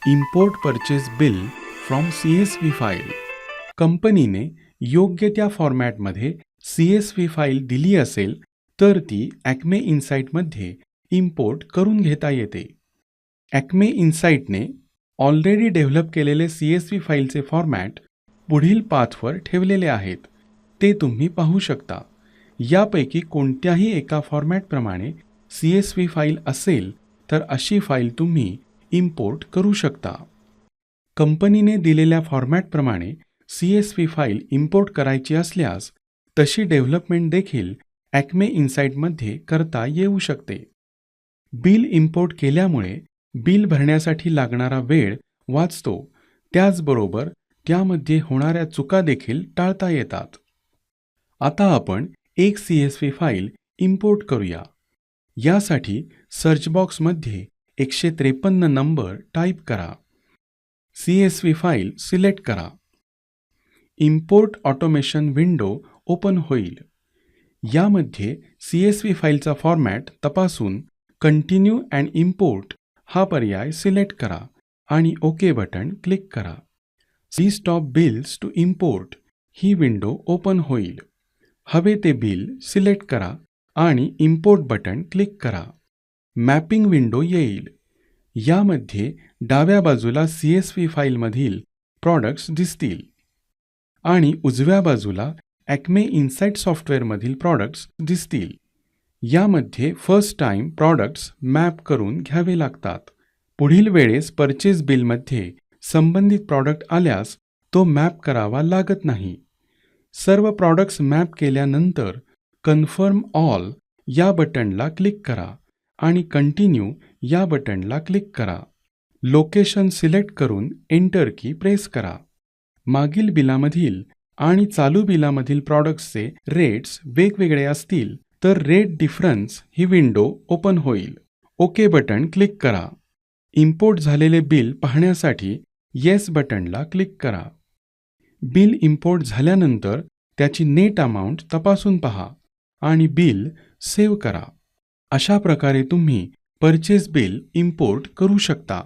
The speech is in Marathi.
Import purchase bill from CSV file. कंपनीने योग्य त्या फॉर्मॅटमध्ये CSV फाईल दिली असेल तर ती ॲक्मे इन्साईटमध्ये इम्पोर्ट करून घेता येते. ॲक्मे इन्साईटने ऑलरेडी डेव्हलप केलेले CSV फाईलचे फॉर्मॅट पुढील पाथवर ठेवलेले आहेत. ते तुम्ही पाहू शकता. यापैकी कोणत्याही एका फॉर्मॅटप्रमाणे CSV फाईल असेल तर अशी फाईल तुम्ही इम्पोर्ट करू शकता. कंपनीने दिलेल्या फॉर्मॅटप्रमाणे CSV फाईल इम्पोर्ट करायची असल्यास तशी डेव्हलपमेंट देखील ॲक्मे इन्साईटमध्ये करता येऊ शकते. बिल इम्पोर्ट केल्यामुळे बिल भरण्यासाठी लागणारा वेळ वाचतो. त्याचबरोबर त्यामध्ये होणाऱ्या चुका देखील टाळता येतात. आता आपण एक CSV फाईल इम्पोर्ट करूया. यासाठी सर्च बॉक्समध्ये 153 नंबर टाईप करा. CSV फाईल सिलेक्ट करा. इम्पोर्ट ऑटोमेशन विंडो ओपन होईल. यामध्ये CSV फाईलचा फॉर्मॅट तपासून कंटिन्यू अँड इम्पोर्ट हा पर्याय सिलेक्ट करा आणि ओके बटन क्लिक करा. See stop bills to import ही विंडो ओपन होईल. हवे ते बिल सिलेक्ट करा आणि इम्पोर्ट बटन क्लिक करा. मॅपिंग विंडो येईल. यामध्ये डाव्या बाजूला CSV फाईलमधील प्रॉडक्ट्स दिसतील आणि उजव्या बाजूला ॲक्मे इन्साईट सॉफ्टवेअरमधील प्रॉडक्ट्स दिसतील. यामध्ये फर्स्ट टाईम प्रॉडक्ट्स मॅप करून घ्यावे लागतात. पुढील वेळेस परचेस बिलमध्ये संबंधित प्रॉडक्ट आल्यास तो मॅप करावा लागत नाही. सर्व प्रॉडक्ट्स मॅप केल्यानंतर कन्फर्म ऑल या बटनला क्लिक करा आणि कंटिन्यू या बटनला क्लिक करा. लोकेशन सिलेक्ट करून एंटर की प्रेस करा. मागील बिलामधील आणि चालू बिलामधील प्रॉडक्ट्सचे रेट्स वेगवेगळे असतील तर रेट डिफरन्स ही विंडो ओपन होईल. ओके बटन क्लिक करा. इम्पोर्ट झालेले बिल पाहण्यासाठी येस बटनला क्लिक करा. बिल इम्पोर्ट झाल्यानंतर त्याची नेट अमाऊंट तपासून पहा आणि बिल सेव्ह करा. अशा प्रकारे तुम्ही परचेस बिल इम्पोर्ट करू शकता.